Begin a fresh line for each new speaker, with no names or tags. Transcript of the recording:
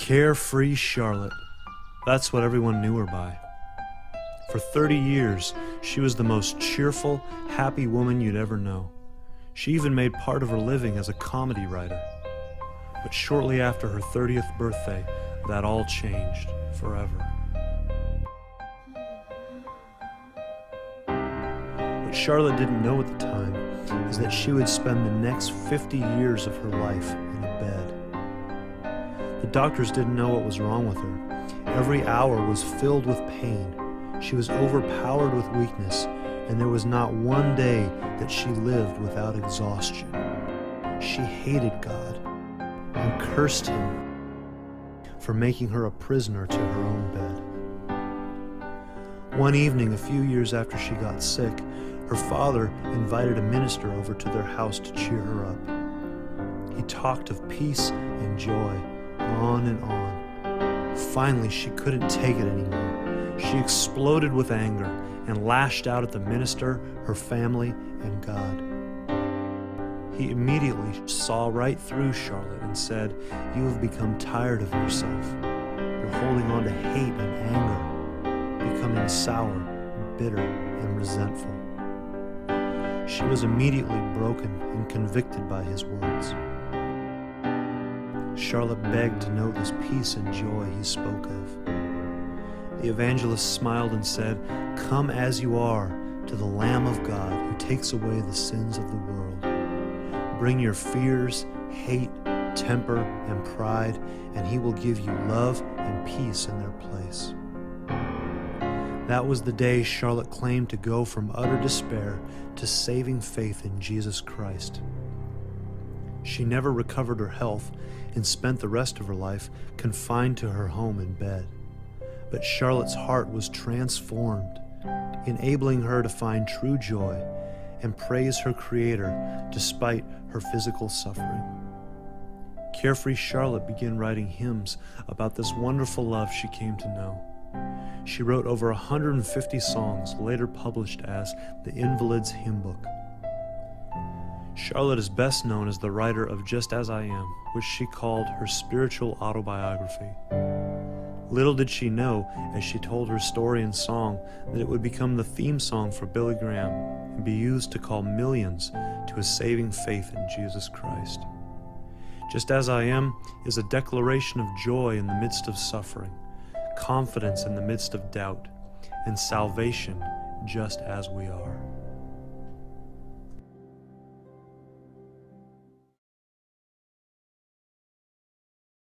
Carefree Charlotte. That's what everyone knew her by. For 30 years, she was the most cheerful, happy woman you'd ever know. She even made part of her living as a comedy writer. But shortly after her 30th birthday, that all changed forever. What Charlotte didn't know at the time is that she would spend the next 50 years of her life in a bed. The doctors didn't know what was wrong with her. Every hour was filled with pain. She was overpowered with weakness, and there was not one day that she lived without exhaustion. She hated God and cursed him for making her a prisoner to her own bed. One evening, a few years after she got sick, her father invited a minister over to their house to cheer her up. He talked of peace and joy, on and on. Finally, she couldn't take it anymore. She exploded with anger and lashed out at the minister, her family, and God. He immediately saw right through Charlotte and said, "You have become tired of yourself. You're holding on to hate and anger, becoming sour, bitter, and resentful." She was immediately broken and convicted by his words. Charlotte begged to know this peace and joy he spoke of. The evangelist smiled and said, "Come as you are to the Lamb of God who takes away the sins of the world. Bring your fears, hate, temper, and pride, and he will give you love and peace in their place." That was the day Charlotte claimed to go from utter despair to saving faith in Jesus Christ. She never recovered her health and spent the rest of her life confined to her home in bed. But Charlotte's heart was transformed, enabling her to find true joy and praise her Creator despite her physical suffering. Carefree Charlotte began writing hymns about this wonderful love she came to know. She wrote over 150 songs, later published as the Invalid's Hymn Book. Charlotte is best known as the writer of Just As I Am, which she called her spiritual autobiography. Little did she know, as she told her story in song, that it would become the theme song for Billy Graham and be used to call millions to a saving faith in Jesus Christ. Just As I Am is a declaration of joy in the midst of suffering, confidence in the midst of doubt, and salvation just as we are.